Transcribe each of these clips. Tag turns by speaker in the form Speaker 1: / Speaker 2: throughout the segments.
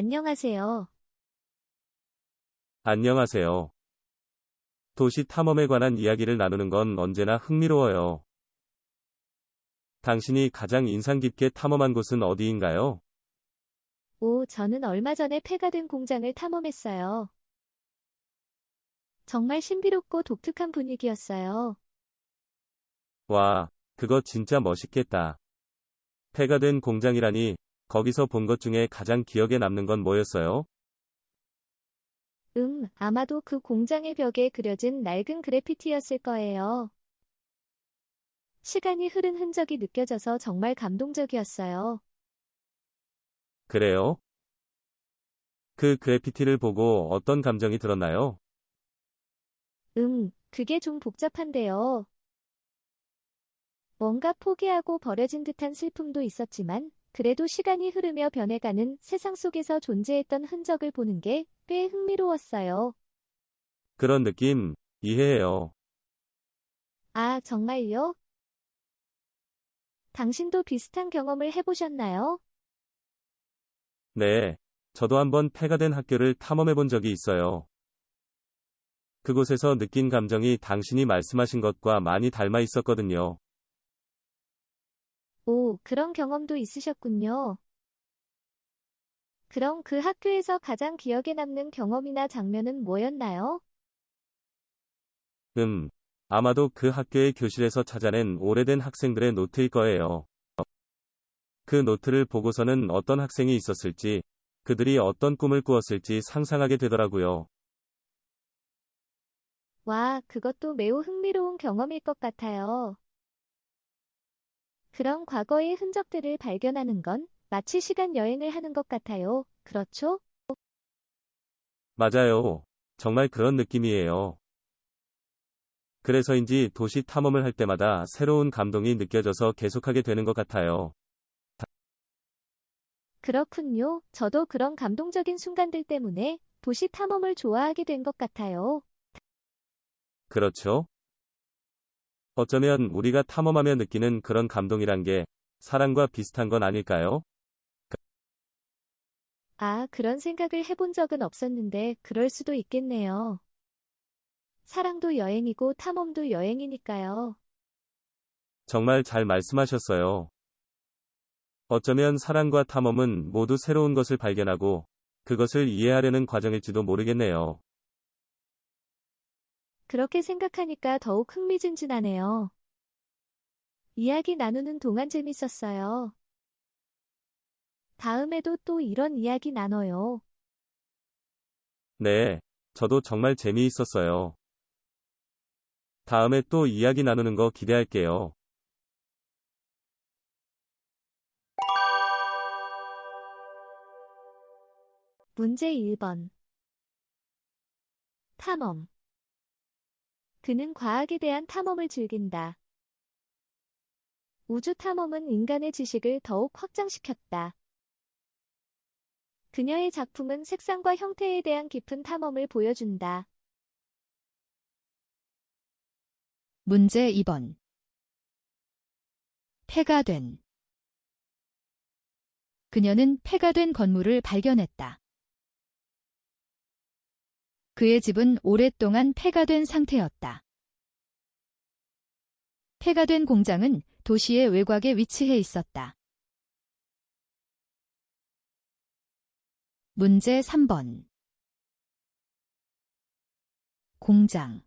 Speaker 1: 안녕하세요.
Speaker 2: 안녕하세요. 도시 탐험에 관한 이야기를 나누는 건 언제나 흥미로워요. 당신이 가장 인상 깊게 탐험한 곳은 어디인가요?
Speaker 1: 저는 얼마 전에 폐가 된 공장을 탐험했어요. 정말 신비롭고 독특한 분위기였어요.
Speaker 2: 와, 그거 진짜 멋있겠다. 폐가 된 공장이라니, 거기서 본 것 중에 가장 기억에 남는 건 뭐였어요?
Speaker 1: 아마도 그 공장의 벽에 그려진 낡은 그래피티였을 거예요. 시간이 흐른 흔적이 느껴져서 정말 감동적이었어요.
Speaker 2: 그래요? 그 그래피티를 보고 어떤 감정이 들었나요?
Speaker 1: 그게 좀 복잡한데요. 뭔가 포기하고 버려진 듯한 슬픔도 있었지만, 그래도 시간이 흐르며 변해가는 세상 속에서 존재했던 흔적을 보는 게 꽤 흥미로웠어요.
Speaker 2: 그런 느낌, 이해해요.
Speaker 1: 아, 정말요? 당신도 비슷한 경험을 해보셨나요?
Speaker 2: 네, 저도 한번 폐가 된 학교를 탐험해 본 적이 있어요. 그곳에서 느낀 감정이 당신이 말씀하신 것과 많이 닮아 있었거든요.
Speaker 1: 그런 경험도 있으셨군요. 그럼 그 학교에서 가장 기억에 남는 경험이나 장면은 뭐였나요?
Speaker 2: 음, 아마도 그 학교의 교실에서 찾아낸 오래된 학생들의 노트일 거예요. 그 노트를 보고서는 어떤 학생이 있었을지, 그들이 어떤 꿈을 꾸었을지 상상하게 되더라고요.
Speaker 1: 와, 그것도 매우 흥미로운 경험일 것 같아요. 그런 과거의 흔적들을 발견하는 건 마치 시간 여행을 하는 것 같아요. 그렇죠?
Speaker 2: 맞아요. 정말 그런 느낌이에요. 그래서인지 도시 탐험을 할 때마다 새로운 감동이 느껴져서 계속하게 되는 것 같아요.
Speaker 1: 그렇군요. 저도 그런 감동적인 순간들 때문에 도시 탐험을 좋아하게 된 것 같아요.
Speaker 2: 그렇죠? 어쩌면 우리가 탐험하며 느끼는 그런 감동이란 게 사랑과 비슷한 건 아닐까요?
Speaker 1: 아, 그런 생각을 해본 적은 없었는데 그럴 수도 있겠네요. 사랑도 여행이고 탐험도 여행이니까요.
Speaker 2: 정말 잘 말씀하셨어요. 어쩌면 사랑과 탐험은 모두 새로운 것을 발견하고 그것을 이해하려는 과정일지도 모르겠네요.
Speaker 1: 그렇게 생각하니까 더욱 흥미진진하네요. 이야기 나누는 동안 재밌었어요. 다음에도 또 이런 이야기 나눠요.
Speaker 2: 네, 저도 정말 재미있었어요. 다음에 또 이야기 나누는 거 기대할게요.
Speaker 1: 문제 1번. 탐험. 그는 과학에 대한 탐험을 즐긴다. 우주 탐험은 인간의 지식을 더욱 확장시켰다. 그녀의 작품은 색상과 형태에 대한 깊은 탐험을 보여준다.
Speaker 3: 문제 2번. 폐가 된. 그녀는 폐가 된 건물을 발견했다. 그의 집은 오랫동안 폐가 된 상태였다. 폐가 된 공장은 도시의 외곽에 위치해 있었다. 문제 3번. 공장.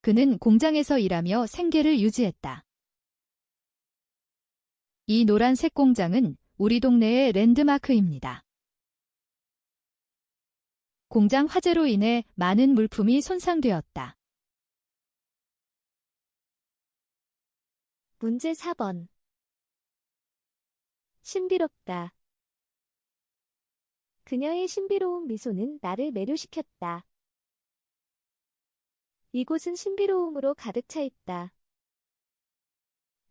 Speaker 3: 그는 공장에서 일하며 생계를 유지했다. 이 노란색 공장은 우리 동네의 랜드마크입니다. 공장 화재로 인해 많은 물품이 손상되었다.
Speaker 1: 문제 4번. 신비롭다. 그녀의 신비로운 미소는 나를 매료시켰다. 이곳은 신비로움으로 가득 차 있다.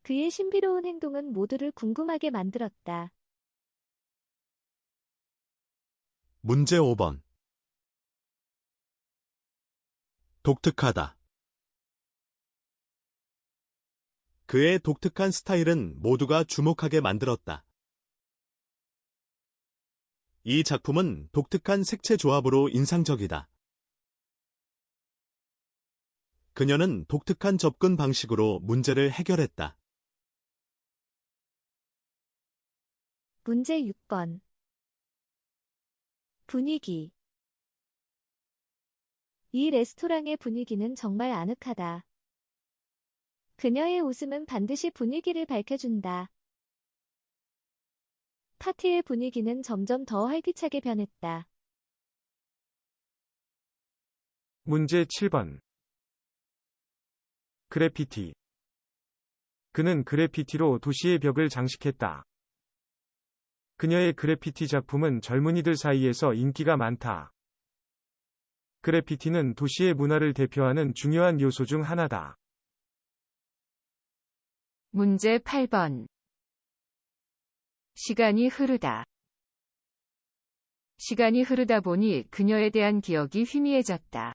Speaker 1: 그의 신비로운 행동은 모두를 궁금하게 만들었다.
Speaker 4: 문제 5번. 독특하다. 그의 독특한 스타일은 모두가 주목하게 만들었다. 이 작품은 독특한 색채 조합으로 인상적이다. 그녀는 독특한 접근 방식으로 문제를 해결했다.
Speaker 1: 문제 6번. 분위기. 이 레스토랑의 분위기는 정말 아늑하다. 그녀의 웃음은 반드시 분위기를 밝혀준다. 파티의 분위기는 점점 더 활기차게 변했다.
Speaker 5: 문제 7번. 그래피티. 그는 그래피티로 도시의 벽을 장식했다. 그녀의 그래피티 작품은 젊은이들 사이에서 인기가 많다. 그래피티는 도시의 문화를 대표하는 중요한 요소 중 하나다.
Speaker 6: 문제 8번. 시간이 흐르다. 시간이 흐르다 보니 그녀에 대한 기억이 희미해졌다.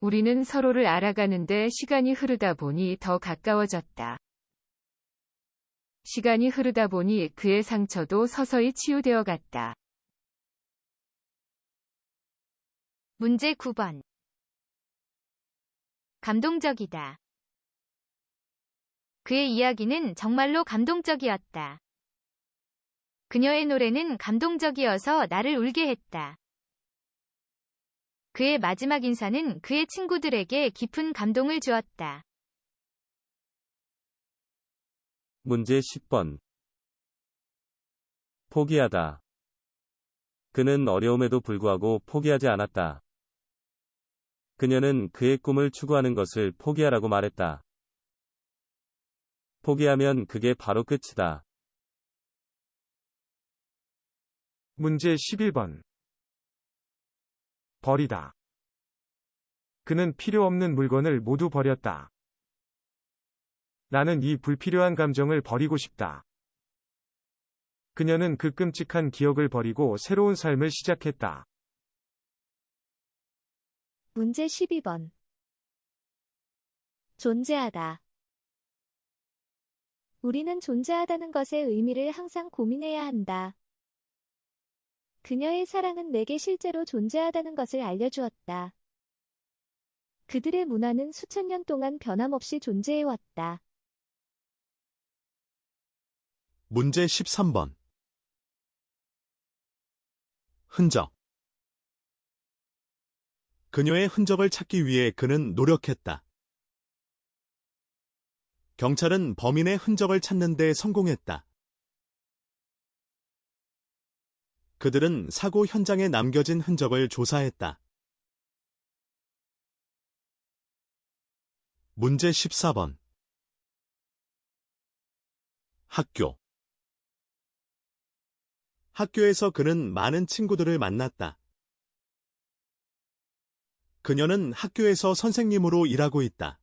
Speaker 6: 우리는 서로를 알아가는데 시간이 흐르다 보니 더 가까워졌다. 시간이 흐르다 보니 그의 상처도 서서히 치유되어 갔다.
Speaker 7: 문제 9번. 감동적이다. 그의 이야기는 정말로 감동적이었다. 그녀의 노래는 감동적이어서 나를 울게 했다. 그의 마지막 인사는 그의 친구들에게 깊은 감동을 주었다.
Speaker 2: 문제 10번. 포기하다. 그는 어려움에도 불구하고 포기하지 않았다. 그녀는 그의 꿈을 추구하는 것을 포기하라고 말했다. 포기하면 그게 바로 끝이다.
Speaker 5: 문제 11번. 버리다. 그는 필요 없는 물건을 모두 버렸다. 나는 이 불필요한 감정을 버리고 싶다. 그녀는 그 끔찍한 기억을 버리고 새로운 삶을 시작했다.
Speaker 1: 문제 12번. 존재하다. 우리는 존재하다는 것의 의미를 항상 고민해야 한다. 그녀의 사랑은 내게 실제로 존재하다는 것을 알려주었다. 그들의 문화는 수천 년 동안 변함없이 존재해왔다.
Speaker 4: 문제 13번. 흔적. 그녀의 흔적을 찾기 위해 그는 노력했다. 경찰은 범인의 흔적을 찾는 데 성공했다. 그들은 사고 현장에 남겨진 흔적을 조사했다. 문제 14번. 학교. 학교에서 그는 많은 친구들을 만났다. 그녀는 학교에서 선생님으로 일하고 있다.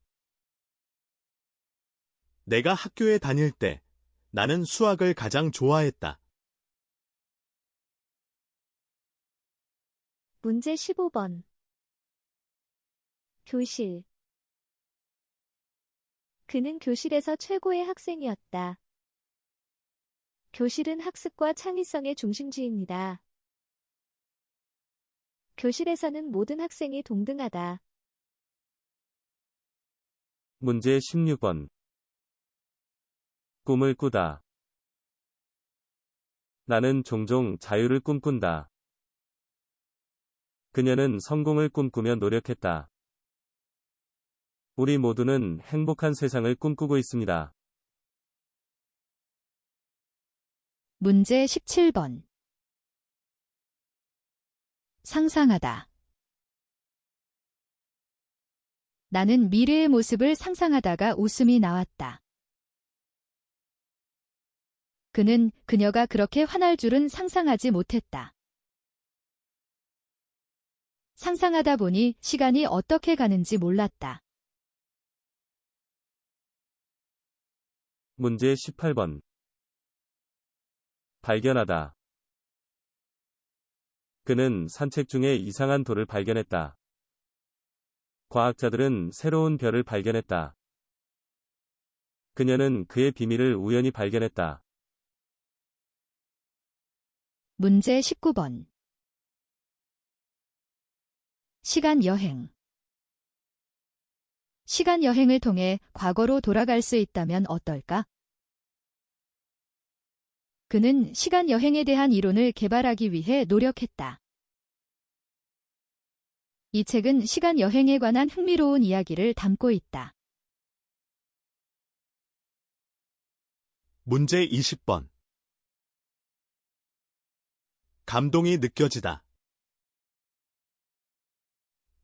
Speaker 4: 내가 학교에 다닐 때 나는 수학을 가장 좋아했다.
Speaker 1: 문제 15번. 교실. 그는 교실에서 최고의 학생이었다. 교실은 학습과 창의성의 중심지입니다. 교실에서는 모든 학생이 동등하다.
Speaker 2: 문제 16번. 꿈을 꾸다. 나는 종종 자유를 꿈꾼다. 그녀는 성공을 꿈꾸며 노력했다. 우리 모두는 행복한 세상을 꿈꾸고 있습니다.
Speaker 3: 문제 17번. 상상하다. 나는 미래의 모습을 상상하다가 웃음이 나왔다. 그는 그녀가 그렇게 화날 줄은 상상하지 못했다. 상상하다 보니 시간이 어떻게 가는지 몰랐다.
Speaker 2: 문제 18번. 발견하다. 그는 산책 중에 이상한 돌을 발견했다. 과학자들은 새로운 별을 발견했다. 그녀는 그의 비밀을 우연히 발견했다.
Speaker 3: 문제 19번. 시간 여행. 시간 여행을 통해 과거로 돌아갈 수 있다면 어떨까? 그는 시간 여행에 대한 이론을 개발하기 위해 노력했다. 이 책은 시간 여행에 관한 흥미로운 이야기를 담고 있다.
Speaker 4: 문제 20번. 감동이 느껴지다.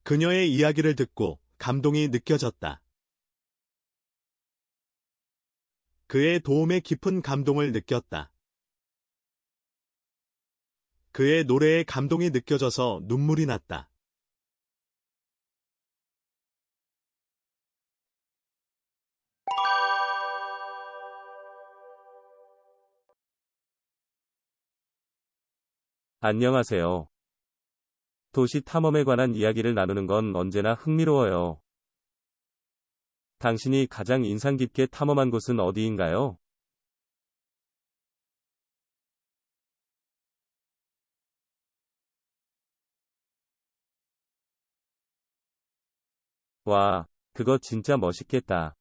Speaker 4: 그녀의 이야기를 듣고 감동이 느껴졌다. 그의 도움에 깊은 감동을 느꼈다. 그의 노래에 감동이 느껴져서 눈물이 났다.
Speaker 2: 안녕하세요. 도시 탐험에 관한 이야기를 나누는 건 언제나 흥미로워요. 당신이 가장 인상 깊게 탐험한 곳은 어디인가요? 와, 그거 진짜 멋있겠다.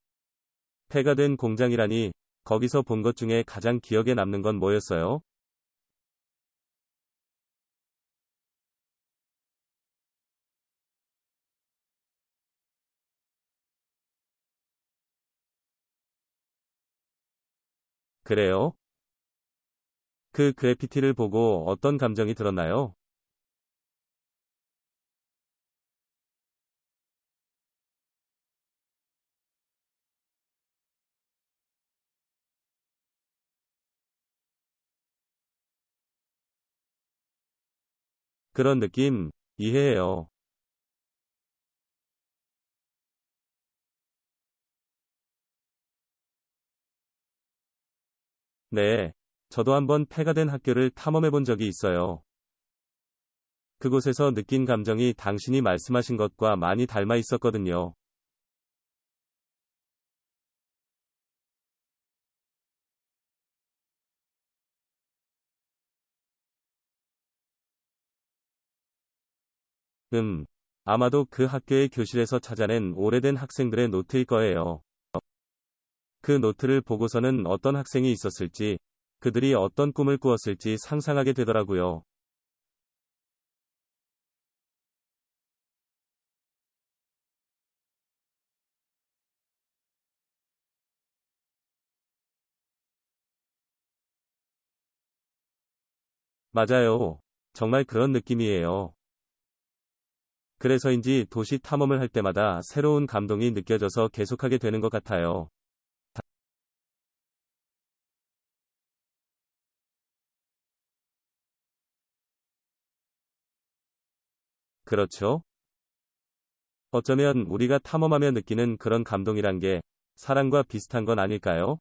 Speaker 2: 폐가 된 공장이라니, 거기서 본 것 중에 가장 기억에 남는 건 뭐였어요? 그래요? 그 그래피티를 보고 어떤 감정이 들었나요? 그런 느낌, 이해해요. 네, 저도 한번 폐가 된 학교를 탐험해 본 적이 있어요. 그곳에서 느낀 감정이 당신이 말씀하신 것과 많이 닮아 있었거든요. 아마도 그 학교의 교실에서 찾아낸 오래된 학생들의 노트일 거예요. 그 노트를 보고서는 어떤 학생이 있었을지, 그들이 어떤 꿈을 꾸었을지 상상하게 되더라고요. 맞아요. 정말 그런 느낌이에요. 그래서인지 도시 탐험을 할 때마다 새로운 감동이 느껴져서 계속하게 되는 것 같아요. 그렇죠? 어쩌면 우리가 탐험하며 느끼는 그런 감동이란 게 사랑과 비슷한 건 아닐까요?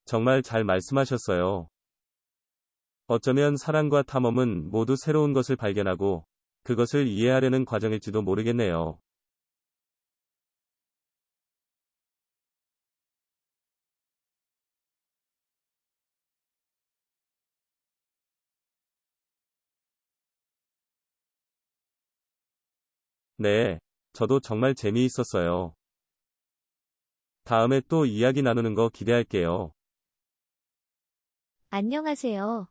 Speaker 2: 정말 잘 말씀하셨어요. 어쩌면 사랑과 탐험은 모두 새로운 것을 발견하고 그것을 이해하려는 과정일지도 모르겠네요. 네, 저도 정말 재미있었어요. 다음에 또 이야기 나누는 거 기대할게요.
Speaker 1: 안녕하세요.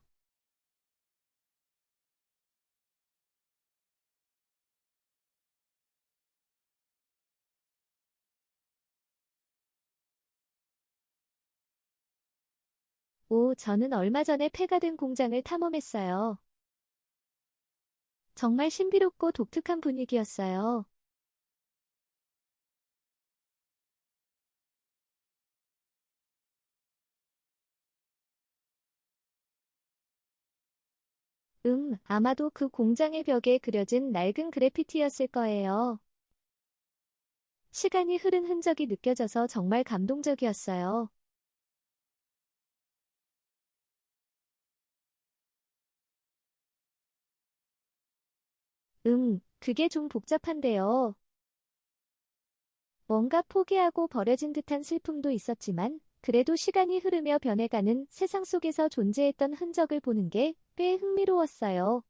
Speaker 1: 저는 얼마 전에 폐가 된 공장을 탐험했어요. 정말 신비롭고 독특한 분위기였어요. 아마도 그 공장의 벽에 그려진 낡은 그래피티였을 거예요. 시간이 흐른 흔적이 느껴져서 정말 감동적이었어요. 그게 좀 복잡한데요. 뭔가 포기하고 버려진 듯한 슬픔도 있었지만, 그래도 시간이 흐르며 변해가는 세상 속에서 존재했던 흔적을 보는 게 꽤 흥미로웠어요.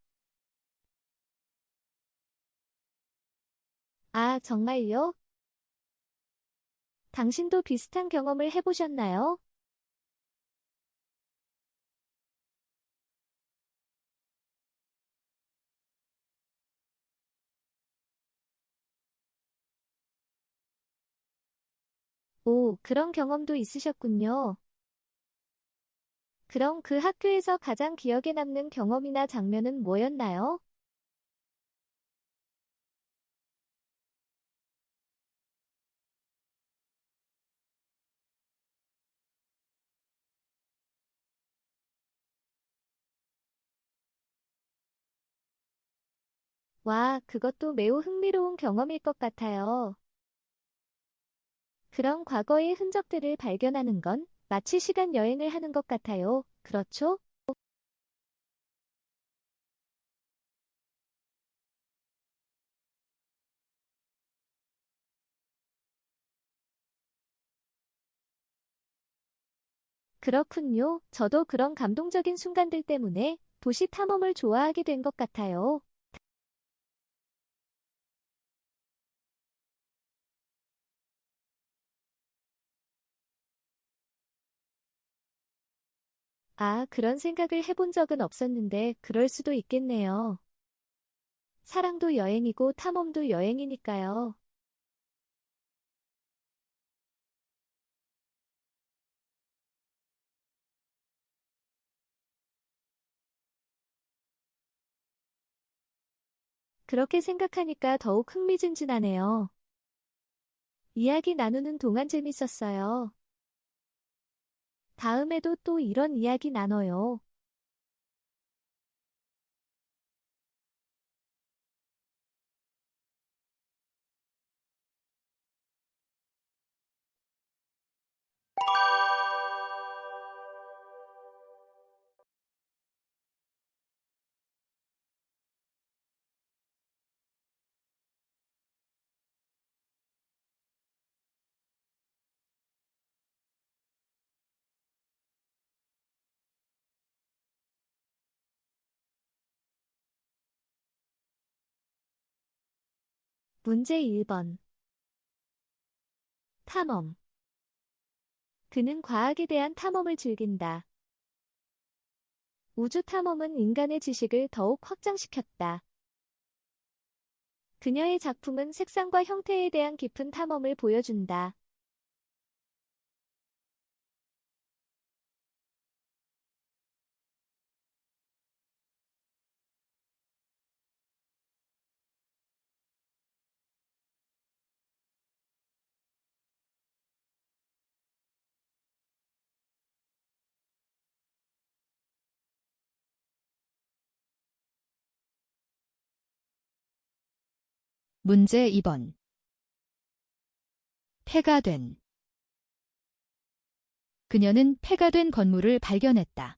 Speaker 1: 아, 정말요? 당신도 비슷한 경험을 해보셨나요? 오, 그런 경험도 있으셨군요. 그럼 그 학교에서 가장 기억에 남는 경험이나 장면은 뭐였나요? 와, 그것도 매우 흥미로운 경험일 것 같아요. 그런 과거의 흔적들을 발견하는 건 마치 시간 여행을 하는 것 같아요. 그렇죠? 그렇군요. 저도 그런 감동적인 순간들 때문에 도시 탐험을 좋아하게 된 것 같아요. 아, 그런 생각을 해본 적은 없었는데 그럴 수도 있겠네요. 사랑도 여행이고 탐험도 여행이니까요. 그렇게 생각하니까 더욱 흥미진진하네요. 이야기 나누는 동안 재밌었어요. 다음에도 또 이런 이야기 나눠요. 문제 1번. 탐험. 그는 과학에 대한 탐험을 즐긴다. 우주 탐험은 인간의 지식을 더욱 확장시켰다. 그녀의 작품은 색상과 형태에 대한 깊은 탐험을 보여준다.
Speaker 3: 문제 2번. 폐가 된. 그녀는 폐가 된 건물을 발견했다.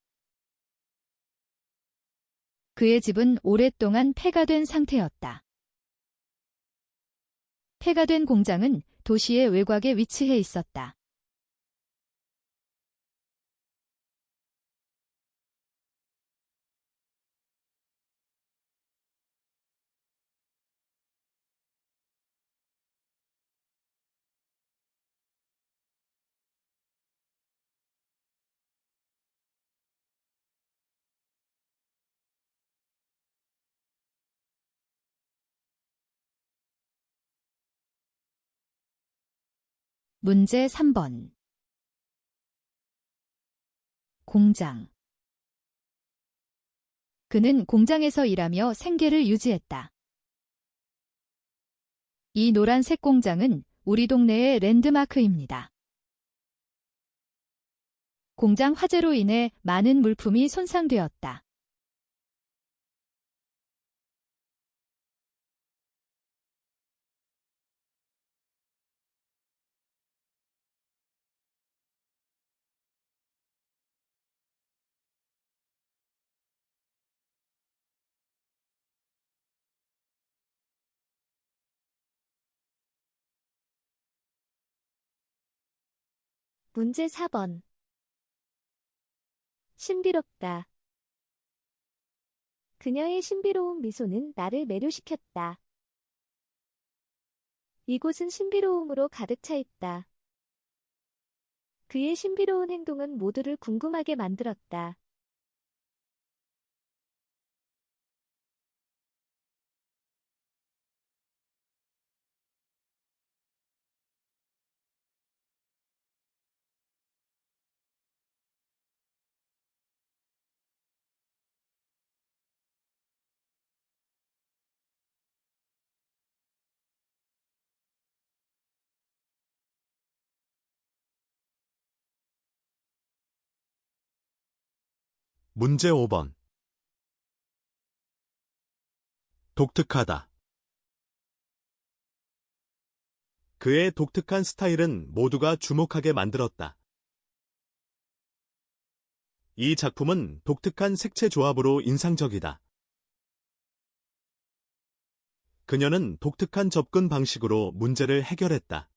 Speaker 3: 그의 집은 오랫동안 폐가 된 상태였다. 폐가 된 공장은 도시의 외곽에 위치해 있었다. 문제 3번. 공장. 그는 공장에서 일하며 생계를 유지했다. 이 노란색 공장은 우리 동네의 랜드마크입니다. 공장 화재로 인해 많은 물품이 손상되었다.
Speaker 1: 문제 4번. 신비롭다. 그녀의 신비로운 미소는 나를 매료시켰다. 이곳은 신비로움으로 가득 차 있다. 그의 신비로운 행동은 모두를 궁금하게 만들었다.
Speaker 4: 문제 5번. 독특하다. 그의 독특한 스타일은 모두가 주목하게 만들었다. 이 작품은 독특한 색채 조합으로 인상적이다. 그녀는 독특한 접근 방식으로 문제를 해결했다.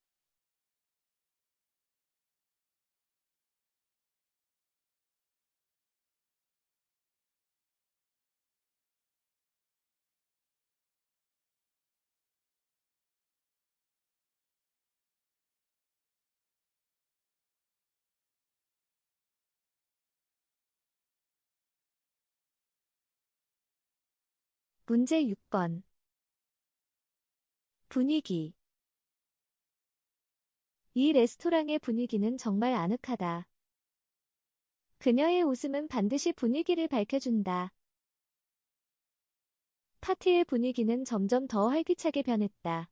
Speaker 1: 문제 6번. 분위기. 이 레스토랑의 분위기는 정말 아늑하다. 그녀의 웃음은 반드시 분위기를 밝혀준다. 파티의 분위기는 점점 더 활기차게 변했다.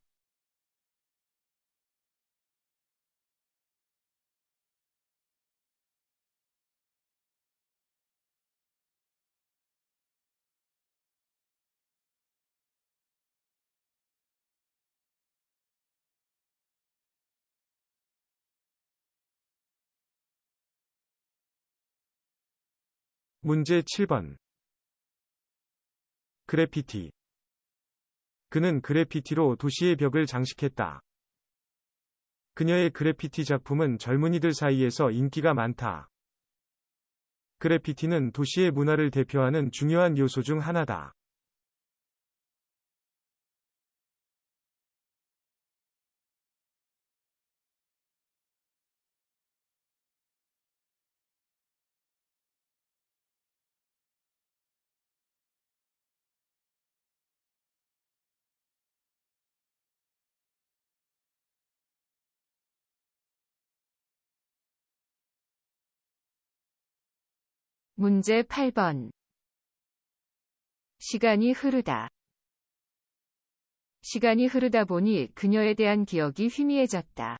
Speaker 5: 문제 7번. 그래피티. 그는 그래피티로 도시의 벽을 장식했다. 그녀의 그래피티 작품은 젊은이들 사이에서 인기가 많다. 그래피티는 도시의 문화를 대표하는 중요한 요소 중 하나다.
Speaker 6: 문제 8번. 시간이 흐르다. 시간이 흐르다 보니 그녀에 대한 기억이 희미해졌다.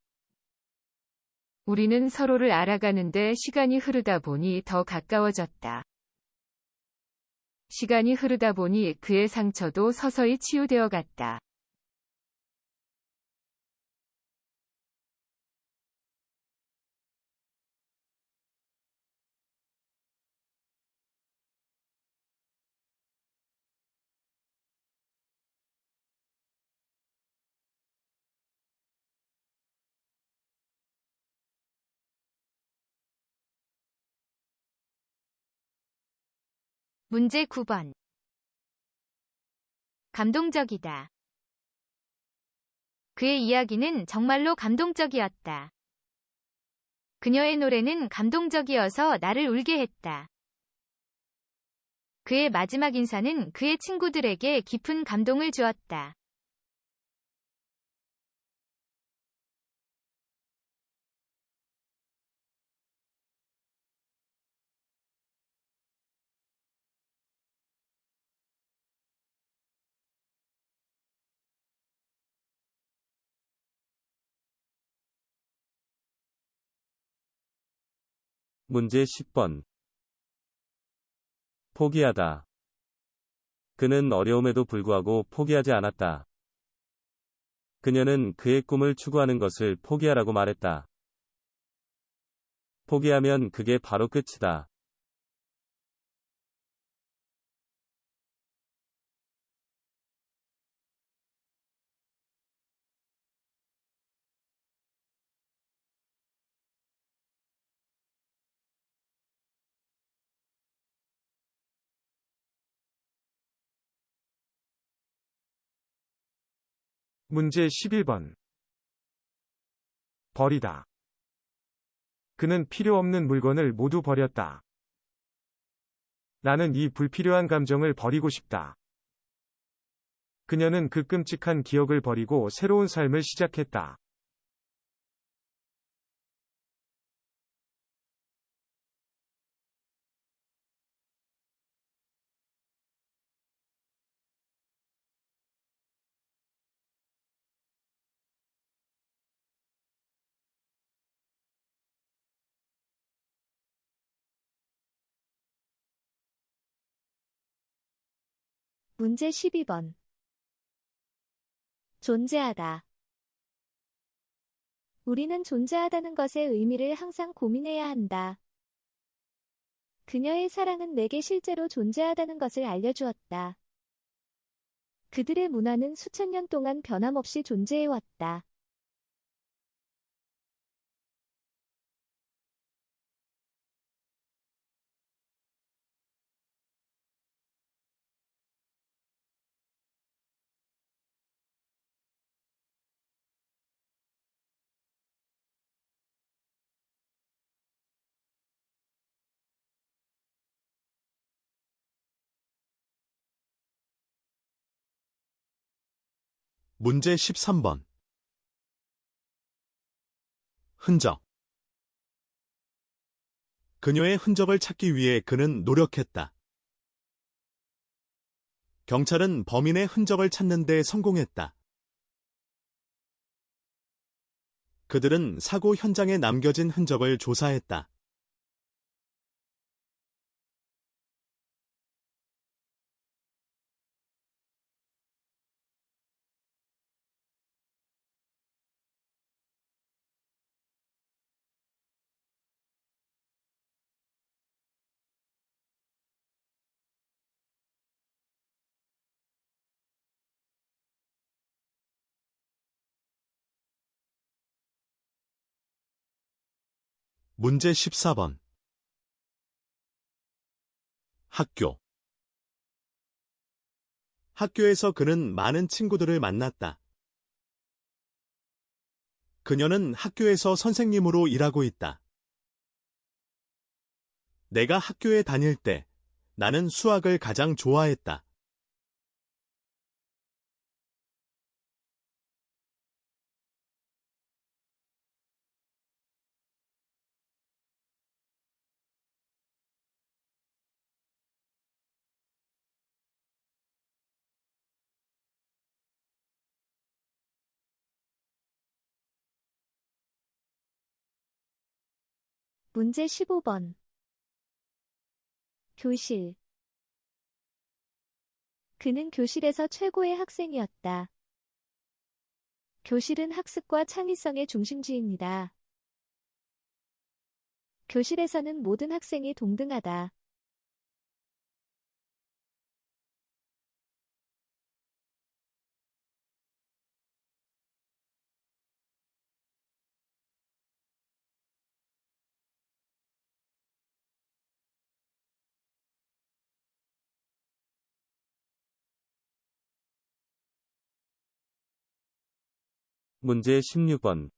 Speaker 6: 우리는 서로를 알아가는데 시간이 흐르다 보니 더 가까워졌다. 시간이 흐르다 보니 그의 상처도 서서히 치유되어 갔다.
Speaker 7: 문제 9번. 감동적이다. 그의 이야기는 정말로 감동적이었다. 그녀의 노래는 감동적이어서 나를 울게 했다. 그의 마지막 인사는 그의 친구들에게 깊은 감동을 주었다.
Speaker 2: 문제 10번. 포기하다. 그는 어려움에도 불구하고 포기하지 않았다. 그녀는 그의 꿈을 추구하는 것을 포기하라고 말했다. 포기하면 그게 바로 끝이다.
Speaker 5: 문제 11번. 버리다. 그는 필요 없는 물건을 모두 버렸다. 나는 이 불필요한 감정을 버리고 싶다. 그녀는 그 끔찍한 기억을 버리고 새로운 삶을 시작했다.
Speaker 1: 문제 12번. 존재하다. 우리는 존재하다는 것의 의미를 항상 고민해야 한다. 그녀의 사랑은 내게 실제로 존재하다는 것을 알려주었다. 그들의 문화는 수천 년 동안 변함없이 존재해왔다.
Speaker 4: 문제 13번. 흔적. 그녀의 흔적을 찾기 위해 그는 노력했다. 경찰은 범인의 흔적을 찾는 데 성공했다. 그들은 사고 현장에 남겨진 흔적을 조사했다. 문제 14번. 학교. 학교에서 그는 많은 친구들을 만났다. 그녀는 학교에서 선생님으로 일하고 있다. 내가 학교에 다닐 때 나는 수학을 가장 좋아했다.
Speaker 1: 문제 15번. 교실. 그는 교실에서 최고의 학생이었다. 교실은 학습과 창의성의 중심지입니다. 교실에서는 모든 학생이 동등하다.
Speaker 2: 문제 16번.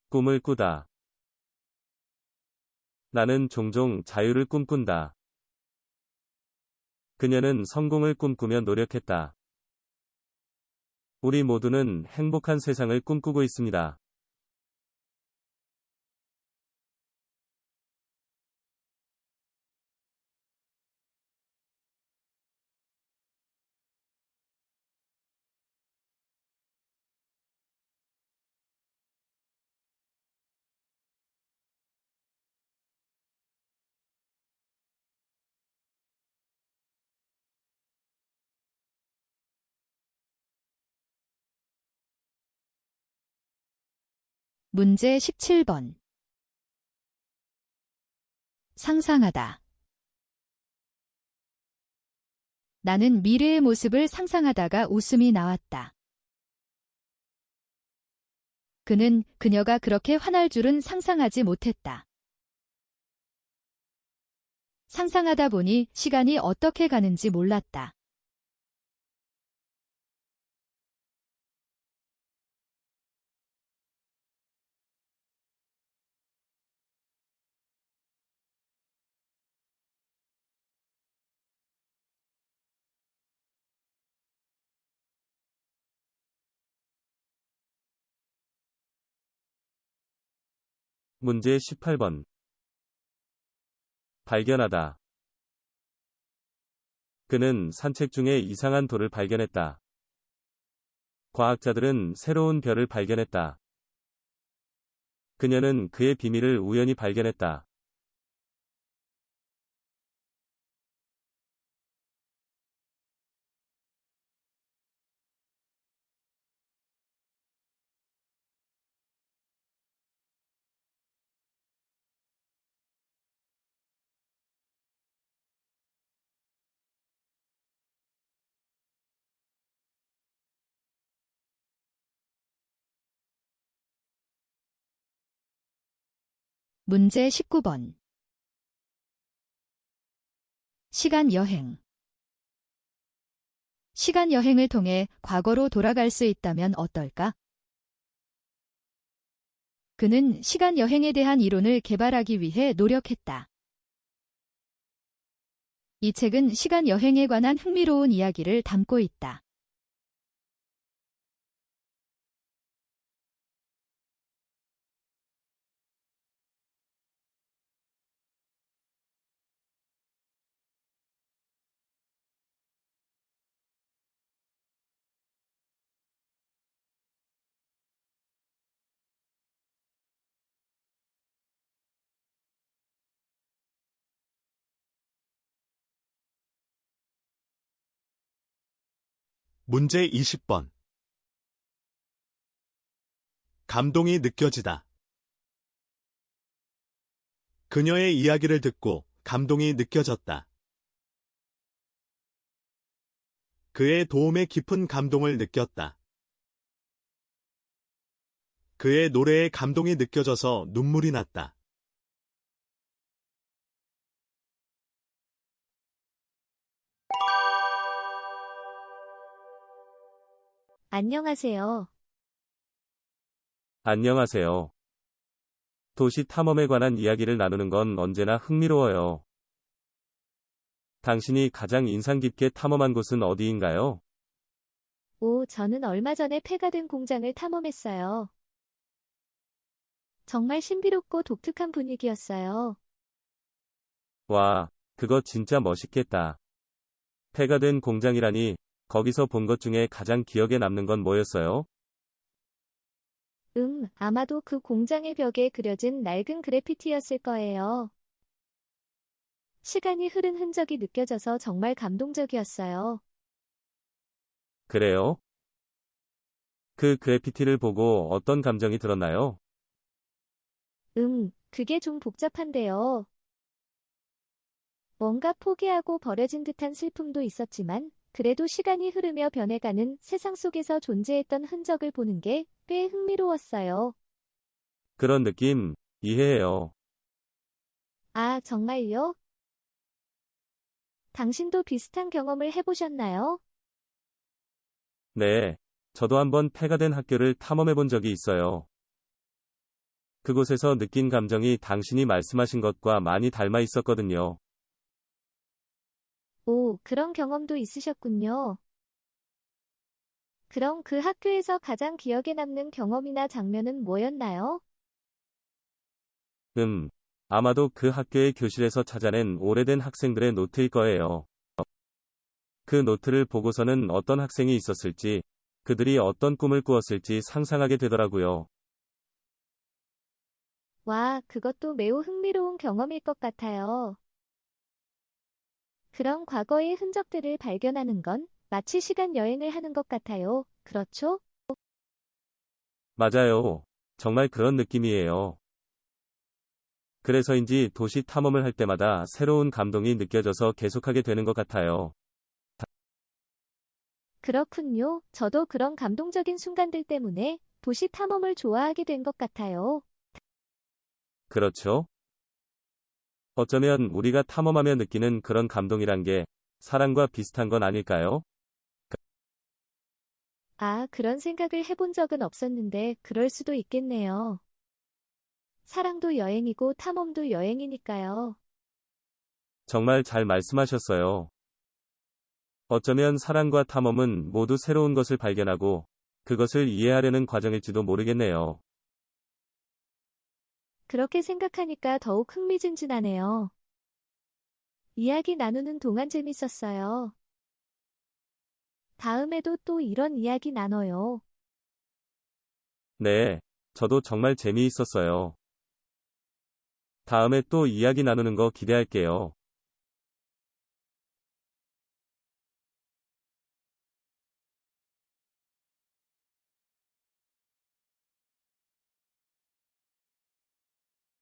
Speaker 2: 꿈을 꾸다. 나는 종종 자유를 꿈꾼다. 그녀는 성공을 꿈꾸며 노력했다. 우리 모두는 행복한 세상을 꿈꾸고 있습니다.
Speaker 3: 문제 17번. 상상하다. 나는 미래의 모습을 상상하다가 웃음이 나왔다. 그는 그녀가 그렇게 화날 줄은 상상하지 못했다. 상상하다 보니 시간이 어떻게 가는지 몰랐다.
Speaker 2: 문제 18번. 발견하다. 그는 산책 중에 이상한 돌을 발견했다. 과학자들은 새로운 별을 발견했다. 그녀는 그의 비밀을 우연히 발견했다.
Speaker 3: 문제 19번. 시간 여행. 시간 여행을 통해 과거로 돌아갈 수 있다면 어떨까? 그는 시간 여행에 대한 이론을 개발하기 위해 노력했다. 이 책은 시간 여행에 관한 흥미로운 이야기를 담고 있다.
Speaker 4: 문제 20번. 감동이 느껴지다. 그녀의 이야기를 듣고 감동이 느껴졌다. 그의 도움에 깊은 감동을 느꼈다. 그의 노래에 감동이 느껴져서 눈물이 났다.
Speaker 1: 안녕하세요.
Speaker 2: 안녕하세요. 도시 탐험에 관한 이야기를 나누는 건 언제나 흥미로워요. 당신이 가장 인상 깊게 탐험한 곳은 어디인가요?
Speaker 1: 오, 저는 얼마 전에 폐가 된 공장을 탐험했어요. 정말 신비롭고 독특한 분위기였어요.
Speaker 2: 와, 그거 진짜 멋있겠다. 폐가 된 공장이라니, 거기서 본 것 중에 가장 기억에 남는 건 뭐였어요?
Speaker 1: 아마도 그 공장의 벽에 그려진 낡은 그래피티였을 거예요. 시간이 흐른 흔적이 느껴져서 정말 감동적이었어요.
Speaker 2: 그래요? 그 그래피티를 보고 어떤 감정이 들었나요?
Speaker 1: 그게 좀 복잡한데요. 뭔가 포기하고 버려진 듯한 슬픔도 있었지만, 그래도 시간이 흐르며 변해가는 세상 속에서 존재했던 흔적을 보는 게 꽤 흥미로웠어요.
Speaker 2: 그런 느낌, 이해해요.
Speaker 1: 아, 정말요? 당신도 비슷한 경험을 해보셨나요?
Speaker 2: 네, 저도 한번 폐가 된 학교를 탐험해 본 적이 있어요. 그곳에서 느낀 감정이 당신이 말씀하신 것과 많이 닮아 있었거든요.
Speaker 1: 오, 그런 경험도 있으셨군요. 그럼 그 학교에서 가장 기억에 남는 경험이나 장면은 뭐였나요?
Speaker 2: 아마도 그 학교의 교실에서 찾아낸 오래된 학생들의 노트일 거예요. 그 노트를 보고서는 어떤 학생이 있었을지, 그들이 어떤 꿈을 꾸었을지 상상하게 되더라고요.
Speaker 1: 와, 그것도 매우 흥미로운 경험일 것 같아요. 그런 과거의 흔적들을 발견하는 건 마치 시간 여행을 하는 것 같아요. 그렇죠?
Speaker 2: 맞아요. 정말 그런 느낌이에요. 그래서인지 도시 탐험을 할 때마다 새로운 감동이 느껴져서 계속하게 되는 것 같아요.
Speaker 1: 그렇군요. 저도 그런 감동적인 순간들 때문에 도시 탐험을 좋아하게 된 것 같아요.
Speaker 2: 그렇죠? 어쩌면 우리가 탐험하며 느끼는 그런 감동이란 게 사랑과 비슷한 건 아닐까요?
Speaker 1: 아, 그런 생각을 해본 적은 없었는데 그럴 수도 있겠네요. 사랑도 여행이고 탐험도 여행이니까요.
Speaker 2: 정말 잘 말씀하셨어요. 어쩌면 사랑과 탐험은 모두 새로운 것을 발견하고 그것을 이해하려는 과정일지도 모르겠네요.
Speaker 1: 그렇게 생각하니까 더욱 흥미진진하네요. 이야기 나누는 동안 재밌었어요. 다음에도 또 이런 이야기 나눠요.
Speaker 2: 네, 저도 정말 재미있었어요. 다음에 또 이야기 나누는 거 기대할게요.